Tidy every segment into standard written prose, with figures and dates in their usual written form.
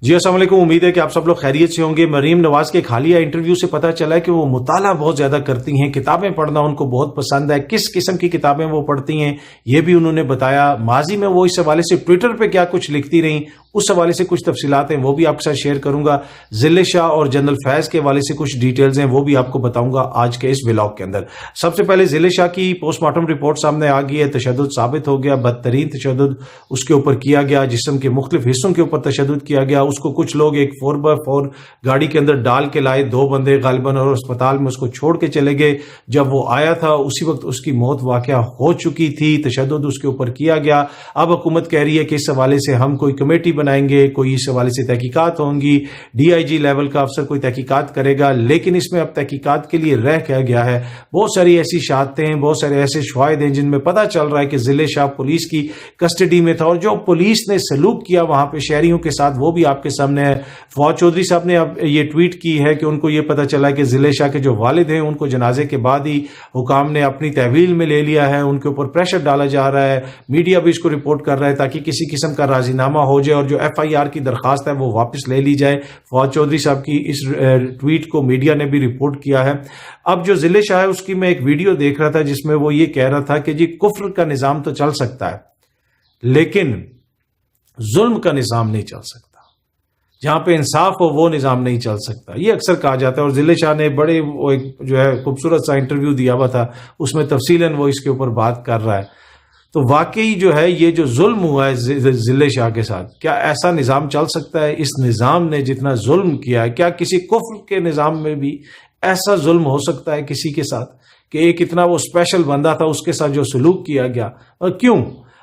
جی السلام علیکم، امید ہے کہ آپ سب لوگ خیریت سے ہوں گے۔ مریم نواز کے ایک حالیہ انٹرویو سے پتہ چلا ہے کہ وہ مطالعہ بہت زیادہ کرتی ہیں، کتابیں پڑھنا ان کو بہت پسند ہے۔ کس قسم کی کتابیں وہ پڑھتی ہیں یہ بھی انہوں نے بتایا۔ ماضی میں وہ اس حوالے سے ٹویٹر پہ کیا کچھ لکھتی رہیں، اس حوالے سے کچھ تفصیلات ہیں وہ بھی آپ کے ساتھ شیئر کروں گا۔ ضلع شاہ اور جنرل فیض کے حوالے سے کچھ ڈیٹیلز ہیں وہ بھی آپ کو بتاؤں گا آج کے اس ولاگ کے اندر۔ سب سے پہلے ضلع شاہ کی پوسٹ مارٹم رپورٹ سامنے آ گئی ہے۔ تشدد ثابت ہو گیا، بدترین تشدد اس کے اوپر کیا گیا، جسم کے مختلف حصوں کے اوپر تشدد کیا گیا۔ اس کو کچھ لوگ ایک 4x4 گاڑی کے اندر ڈال کے لائے، 2 بندے غالباً، اور اسپتال میں اس کو چھوڑ کے چلے گئے۔ جب وہ آیا تھا اسی وقت اس کی موت واقعہ ہو چکی تھی۔ تشدد اس کے اوپر کیا گیا۔ اب حکومت کہہ رہی ہے کہ اس حوالے سے ہم کوئی کمیٹی بنائیں گے، کوئی اس حوالے سے تحقیقات ہوں گی، DIG لیول کا افسر کوئی تحقیقات کرے گا۔ لیکن اس میں اب تحقیقات کے لیے رہ کیا گیا ہے، بہت ساری ایسی شہادتیں ہیں، بہت سارے ایسے شواہد ہیں جن میں پتہ چل رہا ہے کہ ضلع شاہ پولیس کی کسٹڈی میں تھا، اور جو پولیس نے سلوک کیا وہاں پہ شہریوں کے ساتھ وہ بھی آپ کے سامنے ہے۔ فواد چودھری صاحب نے اب یہ ٹویٹ کی ہے کہ ان کو یہ پتہ چلا کہ ضلع شاہ کے جو والد ہیں ان کو جنازے کے بعد ہی حکام نے اپنی تحویل میں لے لیا ہے، ان کے اوپر پریشر ڈالا جا رہا ہے، میڈیا بھی اس کو رپورٹ کر رہا ہے تاکہ کسی قسم کا راضی نامہ ہو جائے اور جو FIR کی درخواست ہے وہ واپس لے لی جائے۔ فواد چودھری صاحب کی اس ٹویٹ کو میڈیا نے بھی رپورٹ کیا ہے۔ اب جو ضلع شاہ ہے اس کی میں ایک ویڈیو دیکھ رہا تھا جس میں وہ یہ کہہ رہا تھا کہ جی کفر کا نظام تو چل سکتا ہے لیکن ظلم کا نظام نہیں چل سکتا، جہاں پہ انصاف ہو وہ نظام نہیں چل سکتا، یہ اکثر کہا جاتا ہے۔ اور ضلع شاہ نے بڑے وہ ایک جو ہے خوبصورت سا انٹرویو دیا ہوا تھا، اس میں تفصیلاً وہ اس کے اوپر بات کر رہا ہے۔ تو واقعی جو ہے یہ جو ظلم ہوا ہے ضلع شاہ کے ساتھ، کیا ایسا نظام چل سکتا ہے؟ اس نظام نے جتنا ظلم کیا ہے، کیا کسی کفر کے نظام میں بھی ایسا ظلم ہو سکتا ہے کسی کے ساتھ کہ ایک اتنا وہ اسپیشل بندہ تھا اس کے ساتھ جو سلوک کیا گیا؟ اور کیوں؟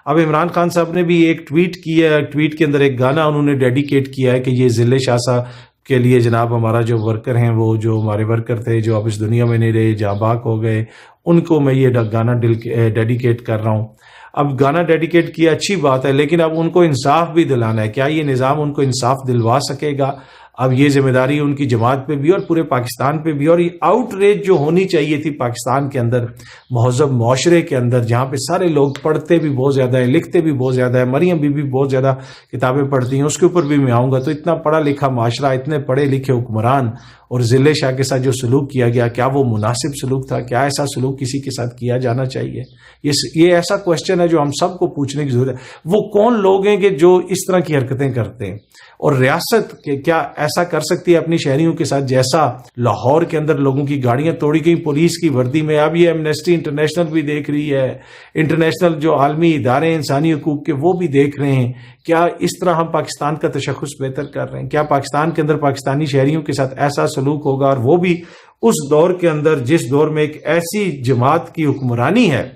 اب عمران خان صاحب نے بھی ایک ٹویٹ کیا ہے، ٹویٹ کے اندر ایک گانا انہوں نے ڈیڈیکیٹ کیا ہے کہ یہ ضلع شاہ صاحب کے لیے جناب ہمارا جو ورکر ہیں، وہ جو ہمارے ورکر تھے جو اب اس دنیا میں نہیں رہے، جہاں باق ہو گئے، ان کو میں یہ گانا ڈیڈیکیٹ کر رہا ہوں۔ اب گانا ڈیڈیکیٹ کیا اچھی بات ہے، لیکن اب ان کو انصاف بھی دلانا ہے۔ کیا یہ نظام ان کو انصاف دلوا سکے گا؟ اب یہ ذمہ داری ان کی جماعت پہ بھی اور پورے پاکستان پہ بھی، اور یہ آؤٹ ریج جو ہونی چاہیے تھی پاکستان کے اندر، مہذب معاشرے کے اندر، جہاں پہ سارے لوگ پڑھتے بھی بہت زیادہ ہیں، لکھتے بھی بہت زیادہ ہیں، مریم بی بی بہت زیادہ کتابیں پڑھتی ہیں، اس کے اوپر بھی میں آؤں گا۔ تو اتنا پڑھا لکھا معاشرہ، اتنے پڑھے لکھے حکمران، اور ضلع شاہ کے ساتھ جو سلوک کیا گیا، کیا وہ مناسب سلوک تھا؟ کیا ایسا سلوک کسی کے ساتھ کیا جانا چاہیے؟ یہ ایسا کوشچن ہے جو ہم سب کو پوچھنے کی ضرورت ہے۔ وہ کون لوگ ہیں کہ جو اس طرح کی حرکتیں کرتے ہیں؟ اور ریاست کیا ایسا کر سکتی ہے اپنی شہریوں کے ساتھ جیسا لاہور کے اندر لوگوں کی گاڑیاں توڑی گئیں پولیس کی وردی میں؟ اب یہ ایمنسٹی انٹرنیشنل بھی دیکھ رہی ہے، انٹرنیشنل جو عالمی ادارے ہیں انسانی حقوق کے وہ بھی دیکھ رہے ہیں۔ کیا اس طرح ہم پاکستان کا تشخص بہتر کر رہے ہیں؟ کیا پاکستان کے اندر پاکستانی شہریوں کے ساتھ ایسا سلوک ہوگا، اور وہ بھی اس دور کے اندر جس دور میں ایک ایسی جماعت کی حکمرانی ہے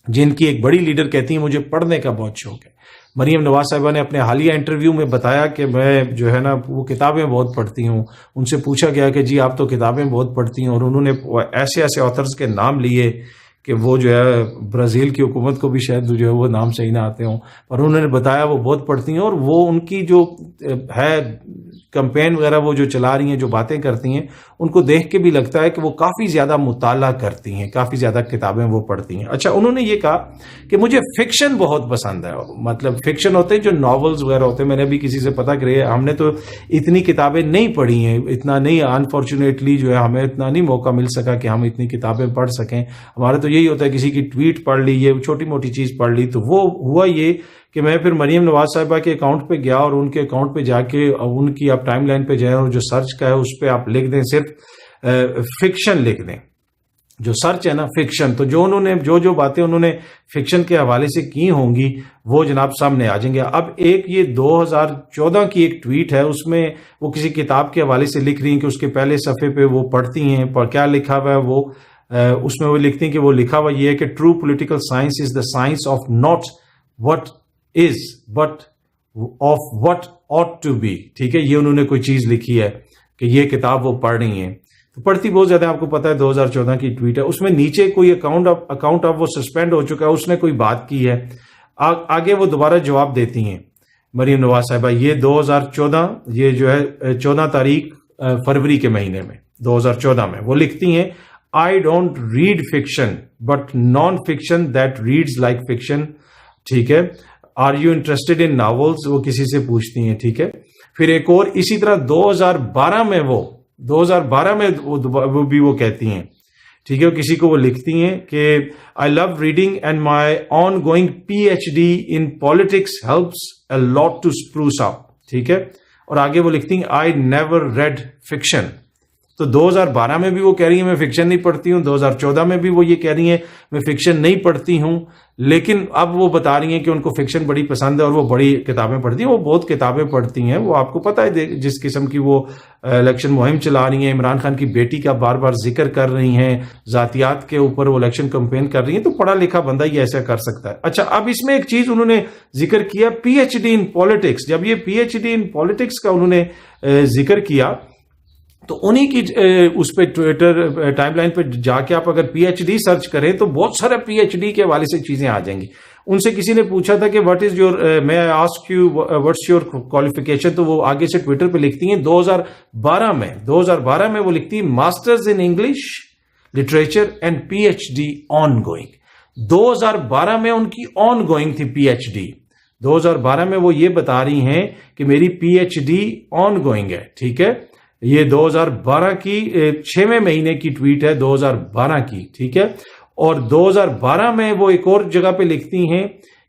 جن کی ایک بڑی لیڈر کہتی ہیں مجھے پڑھنے کا بہت شوق ہے؟ مریم نواز صاحبہ نے اپنے حالیہ انٹرویو میں بتایا کہ میں جو ہے نا وہ کتابیں بہت پڑھتی ہوں۔ ان سے پوچھا گیا کہ جی آپ تو کتابیں بہت پڑھتی ہیں، اور انہوں نے ایسے ایسے آتھرز کے نام لیے کہ وہ جو ہے برازیل کی حکومت کو بھی شاید جو ہے وہ نام صحیح نہ آتے ہوں، پر انہوں نے بتایا وہ بہت پڑھتی ہیں، اور وہ ان کی جو ہے کمپین وغیرہ وہ جو چلا رہی ہیں، جو باتیں کرتی ہیں، ان کو دیکھ کے بھی لگتا ہے کہ وہ کافی زیادہ مطالعہ کرتی ہیں، کافی زیادہ کتابیں وہ پڑھتی ہیں۔ اچھا، انہوں نے یہ کہا کہ مجھے فکشن بہت پسند ہے، مطلب فکشن ہوتے ہیں جو ناولز وغیرہ ہوتے ہیں۔ میں نے بھی کسی سے پتہ کریا، ہم نے تو اتنی کتابیں نہیں پڑھی ہیں، اتنا نہیں، انفارچونیٹلی جو ہے ہمیں اتنا نہیں موقع مل سکا کہ ہم اتنی کتابیں پڑھ سکیں۔ ہمارا تو یہی ہوتا ہے کسی کی ٹویٹ پڑھ لی، یہ چھوٹی موٹی چیز پڑھ لی۔ تو وہ ہوا یہ کہ میں پھر مریم نواز صاحبہ کے اکاؤنٹ پہ گیا، اور ان کے اکاؤنٹ پہ جا کے ان کی آپ ٹائم لائن پہ جائیں اور جو سرچ کا ہے اس پہ آپ لکھ دیں صرف فکشن لکھ دیں، جو سرچ ہے نا فکشن، تو جو انہوں نے جو باتیں انہوں نے فکشن کے حوالے سے کی ہوں گی وہ جناب سامنے آ جائیں گے۔ اب ایک یہ 2014 کی ایک ٹویٹ ہے، اس میں وہ کسی کتاب کے حوالے سے لکھ رہی ہیں کہ اس کے پہلے صفحے پہ وہ پڑھتی ہیں، پر کیا لکھا ہوا ہے وہ اس میں وہ لکھتی ہیں کہ وہ لکھا ہوا یہ ہے کہ true political science is the science of not what is but of what ought to be. ٹھیک ہے، یہ انہوں نے کوئی چیز لکھی ہے کہ یہ کتاب وہ پڑھ رہی ہیں، تو پڑھتی بہت زیادہ، آپ کو پتا ہے 2014 کی ٹویٹ ہے۔ اس میں نیچے کوئی اکاؤنٹ اب وہ سسپینڈ ہو چکا ہے، اس نے کوئی بات کی ہے، آگے وہ دوبارہ جواب دیتی ہیں مریم نواز صاحبہ۔ یہ 2014، یہ جو ہے 14 تاریخ فروری کے مہینے میں 2014 میں وہ لکھتی ہیں I don't read fiction but non-fiction that reads like fiction. ٹھیک ہے، are you interested in novels, وہ کسی سے پوچھتی ہیں. ٹھیک ہے، پھر ایک اور اسی طرح 2012 میں وہ کہتی ہیں, ٹھیک ہے, کسی کو وہ لکھتی ہیں کہ I love reading and my ongoing PhD in politics helps a lot to spruce up, ٹھیک ہے, اور آگے وہ لکھتی ہیں آئی نیور ریڈ فکشن. تو 2012 میں بھی وہ کہہ رہی ہیں میں فکشن نہیں پڑھتی ہوں, 2014 میں بھی وہ یہ کہہ رہی ہیں میں فکشن نہیں پڑھتی ہوں, لیکن اب وہ بتا رہی ہیں کہ ان کو فکشن بڑی پسند ہے اور وہ بڑی کتابیں پڑھتی ہیں. وہ بہت کتابیں پڑھتی ہیں, وہ آپ کو پتہ ہے جس قسم کی وہ الیکشن مہم چلا رہی ہیں, عمران خان کی بیٹی کا بار بار ذکر کر رہی ہیں, ذاتیات کے اوپر وہ الیکشن کمپین کر رہی ہیں, تو پڑھا لکھا بندہ ہی ایسا کر سکتا ہے. اچھا, اب اس میں ایک چیز انہوں نے ذکر کیا PhD ان پالیٹکس. جب یہ PhD ان پالیٹکس کا انہوں نے ذکر کیا تو انہی کی اس پہ ٹویٹر ٹائم لائن پہ جا کے آپ اگر PhD سرچ کریں تو بہت سارا PhD کے حوالے سے چیزیں آ جائیں گی. ان سے کسی نے پوچھا تھا کہ واٹ از یور میں ask you what's your qualification, تو وہ آگے سے ٹویٹر پہ لکھتی ہیں 2012 میں وہ لکھتی ہیں masters in English literature and PhD on going. 2012 میں ان کی آن گوئنگ تھی PhD. 2012 میں وہ یہ بتا رہی ہیں کہ میری PhD آن گوئنگ ہے, ٹھیک ہے. یہ 2012 کی 6ویں مہینے کی ٹویٹ ہے, 2012 کی, ٹھیک ہے. اور 2012 میں وہ ایک اور جگہ پہ لکھتی ہیں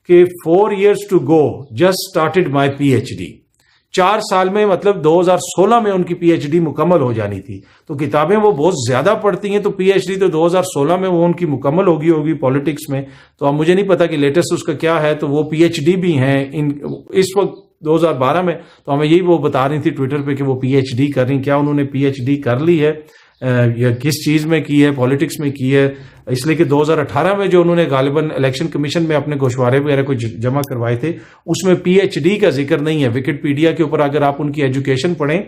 کہ 4 years to go just started my PhD. 4 سال میں, مطلب 2016 میں ان کی PhD مکمل ہو جانی تھی. تو کتابیں وہ بہت زیادہ پڑھتی ہیں, تو PhD تو 2016 میں وہ ان کی مکمل ہوگی پالیٹکس میں. تو اب مجھے نہیں پتا کہ لیٹسٹ اس کا کیا ہے, تو وہ PhD بھی ہیں اس وقت 2012 میں. تو ہمیں یہی وہ بتا رہی تھی ٹویٹر پہ کہ وہ PhD کر رہی ہیں. کیا انہوں نے PhD کر لی ہے یا کس چیز میں کی ہے, پالیٹکس میں کی ہے؟ اس لیے کہ 2018 میں جو انہوں نے غالباً الیکشن کمیشن میں اپنے گوشوارے وغیرہ کو جمع کروائے تھے, اس میں PhD کا ذکر نہیں ہے. وکیپیڈیا کے اوپر اگر آپ ان کی ایجوکیشن پڑھیں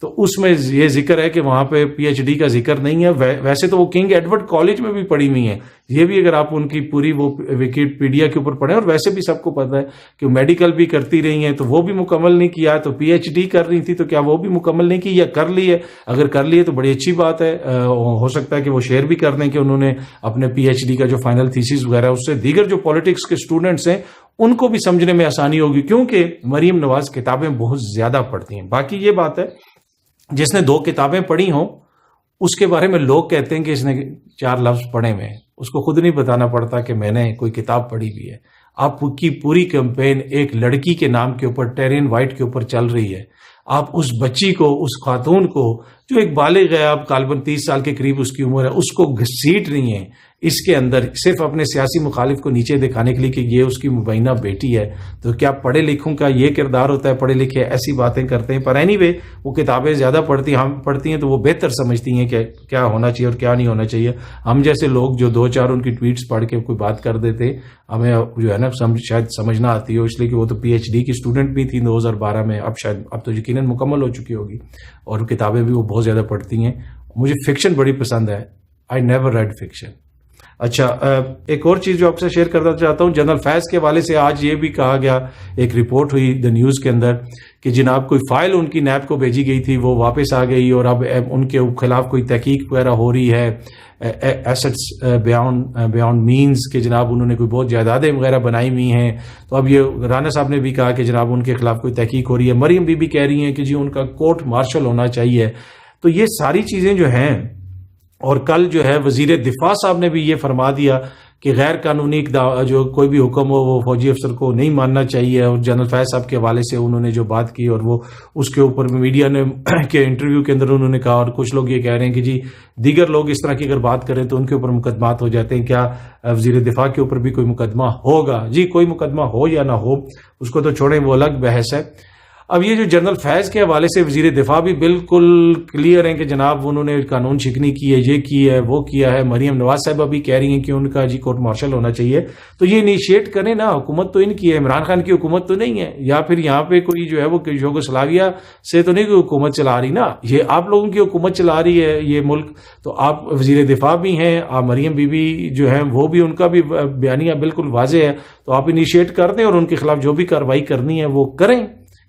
تو اس میں یہ ذکر ہے کہ وہاں پہ PhD کا ذکر نہیں ہے. ویسے تو وہ کنگ ایڈورڈ کالج میں بھی پڑھی ہوئی ہیں, یہ بھی اگر آپ ان کی پوری وہ وکیپیڈیا کے اوپر پڑھیں. اور ویسے بھی سب کو پتہ ہے کہ میڈیکل بھی کرتی رہی ہیں, تو وہ بھی مکمل نہیں کیا. تو PhD کر رہی تھی, تو کیا وہ بھی مکمل نہیں کی یا کر لی ہے؟ اگر کر لی ہے تو بڑی اچھی بات ہے. ہو سکتا ہے کہ وہ شیئر بھی کر دیں کہ انہوں نے اپنے PhD کا جو فائنل تھیسس وغیرہ, اس سے دیگر جو پالیٹکس کے اسٹوڈنٹس ہیں ان کو بھی سمجھنے میں آسانی ہوگی, کیونکہ مریم نواز کتابیں بہت زیادہ پڑھتی ہیں. باقی یہ بات ہے جس نے 2 کتابیں پڑھی ہوں اس کے بارے میں لوگ کہتے ہیں کہ اس نے 4 لفظ پڑھے ہوئے ہیں, اس کو خود نہیں بتانا پڑتا کہ میں نے کوئی کتاب پڑھی ہوئی ہے. آپ کی پوری کیمپین ایک لڑکی کے نام کے اوپر, ٹیرین وائٹ کے اوپر چل رہی ہے. آپ اس بچی کو, اس خاتون کو جو ایک بالغ ہے, آپ غالباً 30 سال کے قریب اس کی عمر ہے, اس کو گھسیٹ رہی ہیں اس کے اندر صرف اپنے سیاسی مخالف کو نیچے دکھانے کے لیے کہ یہ اس کی مبینہ بیٹی ہے. تو کیا پڑھے لکھوں کا یہ کردار ہوتا ہے؟ پڑھے لکھے ایسی باتیں کرتے ہیں. پر اینی وے وہ کتابیں زیادہ پڑھتی ہیں تو وہ بہتر سمجھتی ہیں کہ کیا ہونا چاہیے اور کیا نہیں ہونا چاہیے. ہم جیسے لوگ جو 2-4 ان کی ٹویٹس پڑھ کے کوئی بات کر دیتے, ہمیں جو ہے نا شاید سمجھنا آتی ہو, اس لیے کہ وہ تو PhD کی اسٹوڈنٹ بھی تھی 2012 میں, اب تو یقیناً مکمل ہو چکی ہوگی, اور کتابیں بھی وہ بہت زیادہ پڑھتی ہیں. مجھے فکشن بڑی پسند ہے, آئی نیور ریڈ فکشن. اچھا, ایک اور چیز جو آپ سے شیئر کرنا چاہتا ہوں, جنرل فیض کے حوالے سے آج یہ بھی کہا گیا, ایک رپورٹ ہوئی دا نیوز کے اندر کہ جناب کوئی فائل ان کی نیب کو بھیجی گئی تھی, وہ واپس آ گئی, اور اب ان کے خلاف کوئی تحقیق وغیرہ ہو رہی ہے, ایسٹس بیانڈ مینز کہ جناب انہوں نے کوئی بہت جائیدادیں وغیرہ بنائی ہوئی ہیں. تو اب یہ رانا صاحب نے بھی کہا کہ جناب ان کے خلاف کوئی تحقیق ہو رہی ہے. مریم بی کہہ رہی ہیں کہ جی ان کا کورٹ مارشل ہونا چاہیے. تو یہ ساری چیزیں جو ہیں, اور کل جو ہے وزیر دفاع صاحب نے بھی یہ فرما دیا کہ غیر قانونی جو کوئی بھی حکم ہو وہ فوجی افسر کو نہیں ماننا چاہیے. اور جنرل فیض صاحب کے حوالے سے انہوں نے جو بات کی, اور وہ اس کے اوپر میڈیا نے کے انٹرویو کے اندر انہوں نے کہا, اور کچھ لوگ یہ کہہ رہے ہیں کہ جی دیگر لوگ اس طرح کی اگر بات کریں تو ان کے اوپر مقدمات ہو جاتے ہیں. کیا وزیر دفاع کے اوپر بھی کوئی مقدمہ ہوگا؟ جی کوئی مقدمہ ہو یا نہ ہو اس کو تو چھوڑیں, وہ الگ بحث ہے. اب یہ جو جنرل فیض کے حوالے سے وزیر دفاع بھی بالکل کلیئر ہیں کہ جناب انہوں نے قانون شکنی کی ہے, یہ کی ہے, وہ کیا ہے. مریم نواز صاحبہ بھی کہہ رہی ہیں کہ ان کا جی کورٹ مارشل ہونا چاہیے. تو یہ انیشیٹ کریں نا, حکومت تو ان کی ہے, عمران خان کی حکومت تو نہیں ہے, یا پھر یہاں پہ کوئی جو ہے وہ یوگوسلاویہ سے تو نہیں کوئی حکومت چلا رہی نا, یہ آپ لوگوں کی حکومت چلا رہی ہے یہ ملک. تو آپ وزیر دفاع بھی ہیں, آپ مریم بی بی جو ہیں وہ بھی, ان کا بھی بیانیہ بالکل واضح ہے. تو آپ انیشیٹ کر دیں اور ان کے خلاف جو بھی کارروائی کرنی ہے وہ کریں.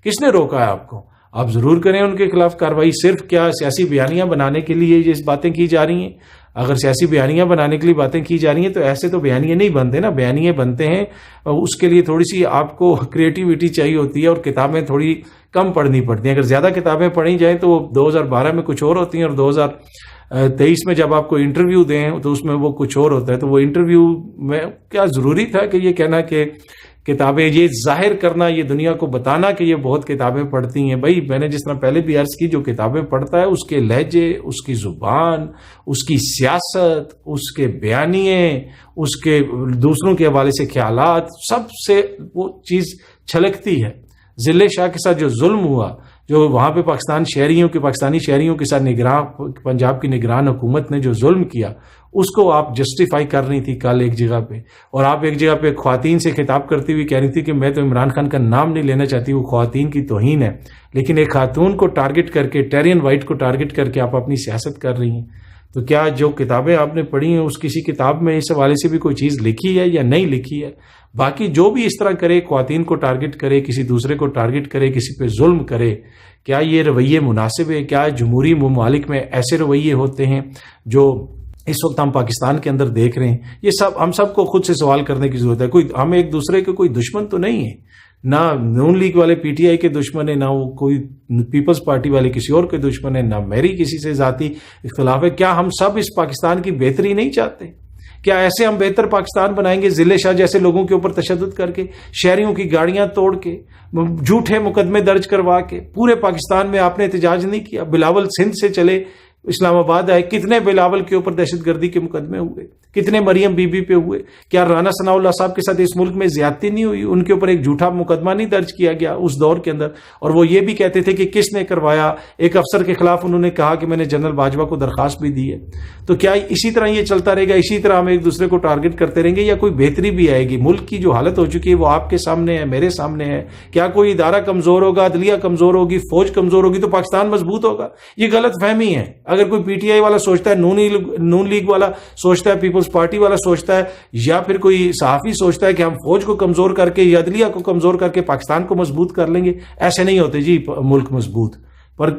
کس نے روکا ہے آپ کو؟ آپ ضرور کریں ان کے خلاف کارروائی. صرف کیا سیاسی بیانیاں بنانے کے لیے یہ باتیں کی جا رہی ہیں؟ اگر سیاسی بیانیاں بنانے کے لیے باتیں کی جا رہی ہیں تو ایسے تو بیانیے نہیں بنتے نا. بیانیے بنتے ہیں اس کے لیے تھوڑی سی آپ کو کریٹیوٹی چاہیے ہوتی ہے اور کتابیں تھوڑی کم پڑھنی پڑتی ہیں. اگر زیادہ کتابیں پڑھی جائیں تو وہ 2012 میں کچھ اور ہوتی ہیں اور 2023 میں جب آپ کو انٹرویو دیں تو اس میں وہ کچھ اور ہوتا ہے. تو وہ انٹرویو میں کیا ضروری تھا کہ یہ کہنا کہ کتابیں، یہ ظاہر کرنا، یہ دنیا کو بتانا کہ یہ بہت کتابیں پڑھتی ہیں. بھائی میں نے جس طرح پہلے بھی عرض کی، جو کتابیں پڑھتا ہے اس کے لہجے، اس کی زبان، اس کی سیاست، اس کے بیانیے، اس کے دوسروں کے حوالے سے خیالات، سب سے وہ چیز چھلکتی ہے. ضلع شاہ کے ساتھ جو ظلم ہوا، جو وہاں پہ پاکستانی شہریوں کے ساتھ پنجاب کی نگران حکومت نے جو ظلم کیا، اس کو آپ جسٹیفائی کر رہی تھی کل ایک جگہ پہ. اور آپ ایک جگہ پہ خواتین سے خطاب کرتی ہوئی کہہ رہی تھی کہ میں تو عمران خان کا نام نہیں لینا چاہتی، وہ خواتین کی توہین ہے. لیکن ایک خاتون کو ٹارگٹ کر کے، ٹیرین وائٹ کو ٹارگٹ کر کے آپ اپنی سیاست کر رہی ہیں. تو کیا جو کتابیں آپ نے پڑھی ہیں اس کسی کتاب میں اس حوالے سے بھی کوئی چیز لکھی ہے یا نہیں لکھی ہے؟ باقی جو بھی اس طرح کرے، خواتین کو ٹارگٹ کرے، کسی دوسرے کو ٹارگٹ کرے، کسی پہ ظلم کرے، کیا یہ رویے مناسب ہے؟ کیا جمہوری ممالک میں ایسے رویے ہوتے ہیں جو اس وقت ہم پاکستان کے اندر دیکھ رہے ہیں؟ یہ سب ہم سب کو خود سے سوال کرنے کی ضرورت ہے. ہم ایک دوسرے کے کوئی دشمن تو نہیں ہے، نہ نون لیگ والے پی ٹی آئی کے دشمن ہیں، نہ وہ کوئی پیپلز پارٹی والے کسی اور کے دشمن ہیں، نہ میری کسی سے ذاتی اختلاف ہے. کیا ہم سب اس پاکستان کی بہتری نہیں چاہتے؟ کیا ایسے ہم بہتر پاکستان بنائیں گے ضلع شاہ جیسے لوگوں کے اوپر تشدد کر کے، شہریوں کی گاڑیاں توڑ کے، جھوٹے مقدمے درج کروا کے؟ پورے پاکستان میں آپ نے احتجاج نہیں کیا. بلاول سندھ سے چلے اسلام آباد آئے، کتنے بلاول کے اوپر دہشت گردی کے مقدمے ہوئے، کتنے مریم بی بی پہ ہوئے. کیا رانا ثناء اللہ صاحب کے ساتھ اس ملک میں زیادتی نہیں ہوئی؟ ان کے اوپر ایک جھوٹا مقدمہ نہیں درج کیا گیا اس دور کے اندر؟ اور وہ یہ بھی کہتے تھے کہ کس نے کروایا. ایک افسر کے خلاف انہوں نے کہا کہ میں نے جنرل باجوہ کو درخواست بھی دی ہے. تو کیا اسی طرح یہ چلتا رہے گا؟ اسی طرح ہم ایک دوسرے کو ٹارگٹ کرتے رہیں گے یا کوئی بہتری بھی آئے گی؟ ملک کی جو حالت ہو چکی ہے وہ آپ کے سامنے ہے، میرے سامنے ہے. کیا کوئی ادارہ کمزور ہوگا، عدلیہ کمزور ہوگی، فوج کمزور ہوگی تو پاکستان مضبوط ہوگا؟ یہ غلط فہمی ہے. اگر کوئی پی ٹی آئی والا سوچتا ہے، نون لیگ والا سوچتا ہے، پیپلز پارٹی والا سوچتا ہے، یا پھر کوئی صحافی سوچتا ہے کہ ہم فوج کو کمزور کر کے یا عدلیہ کو کمزور کر کے پاکستان کو مضبوط کر لیں گے، ایسے نہیں ہوتے جی ملک مضبوط. پر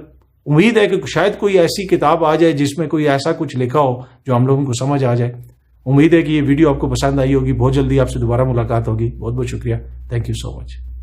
امید ہے کہ شاید کوئی ایسی کتاب آ جائے جس میں کوئی ایسا کچھ لکھا ہو جو ہم لوگوں کو سمجھ آ جائے. امید ہے کہ یہ ویڈیو آپ کو پسند آئی ہوگی. بہت جلدی آپ سے دوبارہ ملاقات ہوگی. بہت بہت شکریہ. Thank you so much.